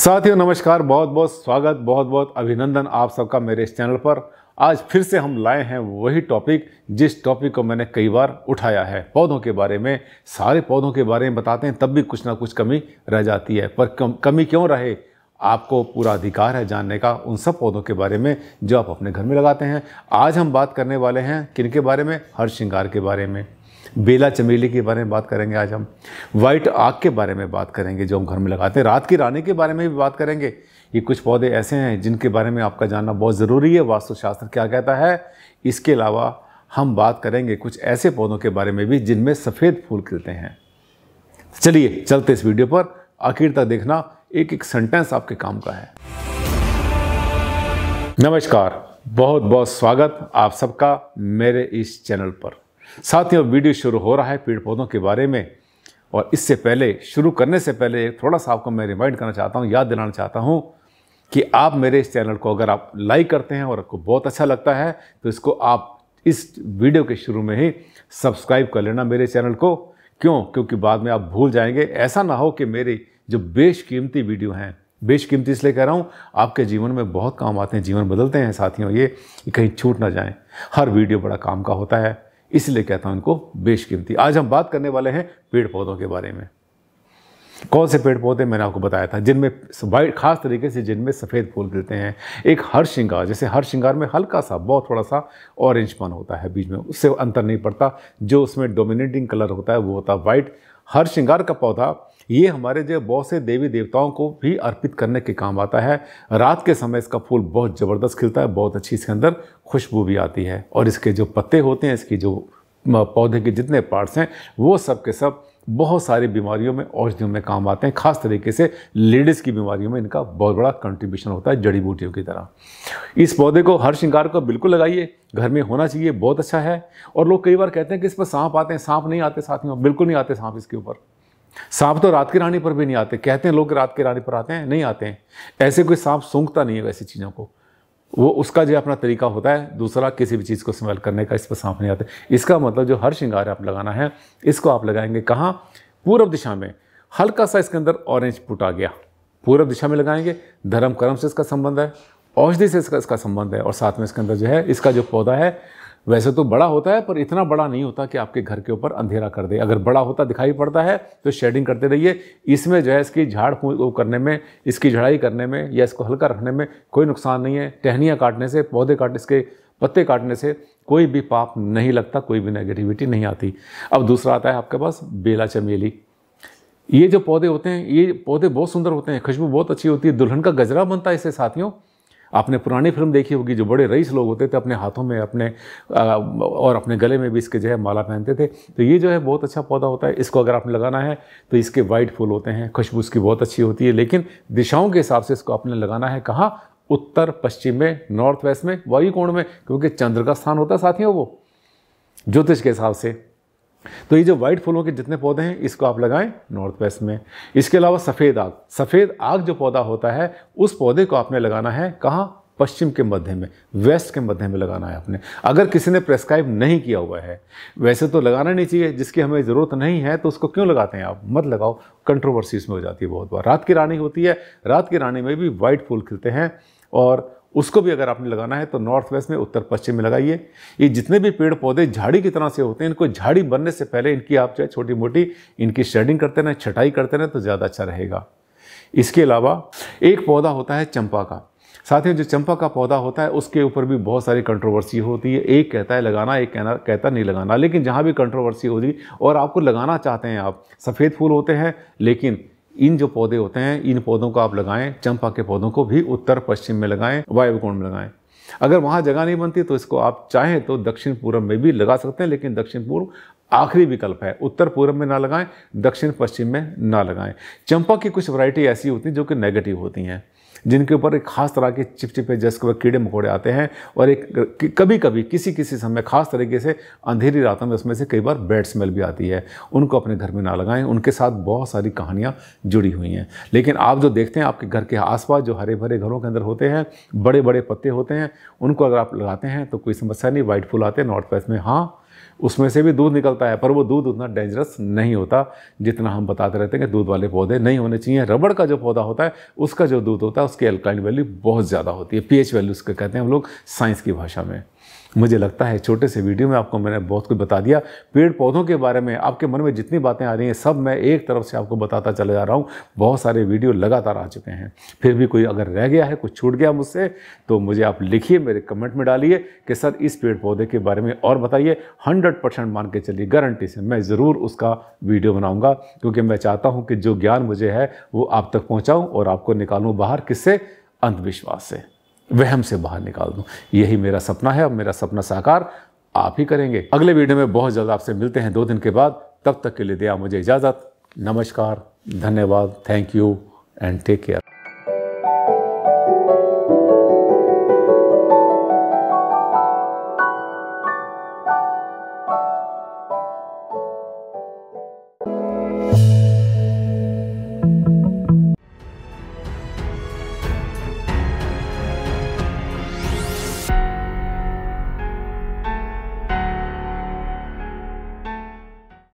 साथियों नमस्कार, बहुत बहुत स्वागत, बहुत बहुत अभिनंदन आप सबका मेरे इस चैनल पर। आज फिर से हम लाए हैं वही टॉपिक जिस टॉपिक को मैंने कई बार उठाया है, पौधों के बारे में। सारे पौधों के बारे में बताते हैं, तब भी कुछ ना कुछ कमी रह जाती है। पर कमी क्यों रहे, आपको पूरा अधिकार है जानने का उन सब पौधों के बारे में जो आप अपने घर में लगाते हैं। आज हम बात करने वाले हैं किनके बारे में? हर श्रृंगार के बारे में, बेला चमेली के बारे में बात करेंगे। आज हम वाइट आक के बारे में बात करेंगे जो हम घर में लगाते हैं। रात की रानी के बारे में भी बात करेंगे। ये कुछ पौधे ऐसे हैं जिनके बारे में आपका जानना बहुत ज़रूरी है, वास्तुशास्त्र क्या कहता है। इसके अलावा हम बात करेंगे कुछ ऐसे पौधों के बारे में भी जिनमें सफ़ेद फूल खिलते हैं। चलिए चलते इस वीडियो पर, आखिर तक देखना, एक एक सेंटेंस आपके काम का है। नमस्कार, बहुत बहुत स्वागत आप सबका मेरे इस चैनल पर। साथियों, वीडियो शुरू हो रहा है पेड़ पौधों के बारे में, और इससे पहले, शुरू करने से पहले थोड़ा सा आपको मैं रिमाइंड करना चाहता हूँ, याद दिलाना चाहता हूँ कि आप मेरे इस चैनल को अगर आप लाइक करते हैं और आपको बहुत अच्छा लगता है तो इसको आप इस वीडियो के शुरू में ही सब्सक्राइब कर लेना मेरे चैनल को। क्यों? क्योंकि बाद में आप भूल जाएंगे। ऐसा ना हो कि मेरी जो बेशकीमती वीडियो हैं, बेशकीमती इसलिए कह रहा हूँ, आपके जीवन में बहुत काम आते हैं, जीवन बदलते हैं साथियों, ये कहीं छूट ना जाएं। हर वीडियो बड़ा काम का होता है, इसलिए कहता हूं इनको बेशकीमती। आज हम बात करने वाले हैं पेड़ पौधों के बारे में। कौन से पेड़ पौधे? मैंने आपको बताया था जिनमें वाइट, खास तरीके से जिनमें सफ़ेद फूल खिलते हैं। एक हर श्रृंगार, जैसे हर श्रृंगार में हल्का सा, बहुत थोड़ा सा ऑरेंजपन होता है बीच में, उससे अंतर नहीं पड़ता। जो उसमें डोमिनेटिंग कलर होता है वो होता है वाइट। हर श्रृंगार का पौधा ये हमारे जो बहुत से देवी देवताओं को भी अर्पित करने के काम आता है। रात के समय इसका फूल बहुत ज़बरदस्त खिलता है, बहुत अच्छी इसके अंदर खुशबू भी आती है। और इसके जो पत्ते होते हैं, इसकी जो पौधे के जितने पार्ट्स हैं, वो सब के सब बहुत सारी बीमारियों में, औषधियों में काम आते हैं। खास तरीके से लेडीज़ की बीमारियों में इनका बहुत बड़ा कंट्रीब्यूशन होता है, जड़ी बूटियों की तरह। इस पौधे को, हर श्रृंगार को बिल्कुल लगाइए, घर में होना चाहिए, बहुत अच्छा है। और लोग कई बार कहते हैं कि इस पर सांप आते हैं। सांप नहीं आते साथियों, बिल्कुल नहीं आते सांप इसके ऊपर। सांप तो रात की रानी पर भी नहीं आते। कहते हैं लोग रात की रानी पर आते हैं, नहीं आते हैं। ऐसे कोई सांप सूंघता नहीं है वैसी चीज़ों को, वो उसका जो अपना तरीका होता है दूसरा, किसी भी चीज़ को स्मेल करने का। इस पर सांप नहीं आते। इसका मतलब जो हर श्रृंगार आप लगाना है, इसको आप लगाएंगे कहाँ? पूर्व दिशा में। हल्का सा इसके अंदर ऑरेंज पुट आ गया, पूर्व दिशा में लगाएंगे। धर्म कर्म से इसका संबंध है, औषधि से इसका संबंध है। और साथ में इसके अंदर जो है, इसका जो पौधा है वैसे तो बड़ा होता है, पर इतना बड़ा नहीं होता कि आपके घर के ऊपर अंधेरा कर दे। अगर बड़ा होता दिखाई पड़ता है तो शेडिंग करते रहिए। इसमें जो है इसकी झाड़ फूँक करने में, इसकी झड़ाई करने में या इसको हल्का रखने में कोई नुकसान नहीं है। टहनियाँ काटने से, पौधे काटने, इसके पत्ते काटने से कोई भी पाप नहीं लगता, कोई भी नेगेटिविटी नहीं आती। अब दूसरा आता है आपके पास बेला चमेली। ये जो पौधे होते हैं, ये पौधे बहुत सुंदर होते हैं, खुशबू बहुत अच्छी होती है। दुल्हन का गजरा बनता है इससे साथियों। आपने पुरानी फिल्म देखी होगी, जो बड़े रईस लोग होते थे अपने हाथों में, अपने और अपने गले में भी इसके जो है माला पहनते थे। तो ये जो है बहुत अच्छा पौधा होता है। इसको अगर आपने लगाना है तो इसके वाइट फूल होते हैं, खुशबू इसकी बहुत अच्छी होती है। लेकिन दिशाओं के हिसाब से इसको आपने लगाना है कहाँ? उत्तर पश्चिम में, नॉर्थ वेस्ट में, वायु कोण में, क्योंकि चंद्र का स्थान होता है साथियों वो, ज्योतिष के हिसाब से। तो ये जो वाइट फूलों के जितने पौधे हैं, इसको आप लगाएं नॉर्थ वेस्ट में। इसके अलावा सफ़ेद आग, सफ़ेद आग जो पौधा होता है, उस पौधे को आपने लगाना है कहाँ? पश्चिम के मध्य में, वेस्ट के मध्य में लगाना है आपने। अगर किसी ने प्रेस्क्राइब नहीं किया हुआ है, वैसे तो लगाना नहीं चाहिए, जिसकी हमें ज़रूरत नहीं है तो उसको क्यों लगाते हैं आप? मत लगाओ, कंट्रोवर्सी इसमें हो जाती है बहुत बार। रात की रानी होती है, रात की रानी में भी वाइट फूल खिलते हैं, और उसको भी अगर आपने लगाना है तो नॉर्थ वेस्ट में, उत्तर पश्चिम में लगाइए। ये जितने भी पेड़ पौधे झाड़ी की तरह से होते हैं, इनको झाड़ी बनने से पहले इनकी आप चाहे छोटी मोटी इनकी शेडिंग करते रहें, छटाई करते रहें तो ज़्यादा अच्छा रहेगा। इसके अलावा एक पौधा होता है चंपा का। साथियों, जो चंपा का पौधा होता है उसके ऊपर भी बहुत सारी कंट्रोवर्सी होती है। एक कहता है लगाना, एक कहता नहीं लगाना। लेकिन जहाँ भी कंट्रोवर्सी होगी और आपको लगाना चाहते हैं आप, सफ़ेद फूल होते हैं, लेकिन इन जो पौधे होते हैं, इन पौधों को आप लगाएं। चंपा के पौधों को भी उत्तर पश्चिम में लगाएं, वायु कोण में लगाएं। अगर वहाँ जगह नहीं बनती तो इसको आप चाहें तो दक्षिण पूर्व में भी लगा सकते हैं, लेकिन दक्षिण पूर्व आखिरी विकल्प है। उत्तर पूर्व में ना लगाएं, दक्षिण पश्चिम में ना लगाएं। चंपा की कुछ वैरायटी ऐसी होती हैं जो कि नेगेटिव होती हैं, जिनके ऊपर एक खास तरह के चिपचिपे जैसे कीड़े मकोड़े आते हैं, और एक कभी कभी किसी समय खास तरीके से अंधेरी रातों में उसमें से कई बार बैड स्मेल भी आती है। उनको अपने घर में ना लगाएं, उनके साथ बहुत सारी कहानियाँ जुड़ी हुई हैं। लेकिन आप जो देखते हैं आपके घर के आसपास जो हरे भरे घरों के अंदर होते हैं, बड़े बड़े पत्ते होते हैं, उनको अगर आप लगाते हैं तो कोई समस्या नहीं, वाइट फूल आते हैं नॉर्थ वेस्ट में। हाँ, उसमें से भी दूध निकलता है, पर वो दूध उतना डेंजरस नहीं होता जितना हम बताते रहते हैं कि दूध वाले पौधे नहीं होने चाहिए। रबड़ का जो पौधा होता है उसका जो दूध होता है उसकी एल्कलाइन वैल्यू बहुत ज़्यादा होती है, पीएच वैल्यू उसके कहते हैं हम लोग साइंस की भाषा में। मुझे लगता है छोटे से वीडियो में आपको मैंने बहुत कुछ बता दिया। पेड़ पौधों के बारे में आपके मन में जितनी बातें आ रही हैं सब मैं एक तरफ से आपको बताता चला जा रहा हूँ। बहुत सारे वीडियो लगातार आ चुके हैं, फिर भी कोई अगर रह गया है, कुछ छूट गया मुझसे, तो मुझे आप लिखिए, मेरे कमेंट में डालिए कि सर इस पेड़ पौधे के बारे में और बताइए। 100% मान के चलिए, गारंटी से मैं ज़रूर उसका वीडियो बनाऊँगा, क्योंकि मैं चाहता हूँ कि जो ज्ञान मुझे है वो आप तक पहुँचाऊँ और आपको निकालूँ बाहर, किससे? अंधविश्वास से, वहम से बाहर निकाल दूं। यही मेरा सपना है और मेरा सपना साकार आप ही करेंगे। अगले वीडियो में बहुत जल्द आपसे मिलते हैं 2 दिन के बाद। तब तक के लिए दिया मुझे इजाज़त। नमस्कार, धन्यवाद, thank you and take care.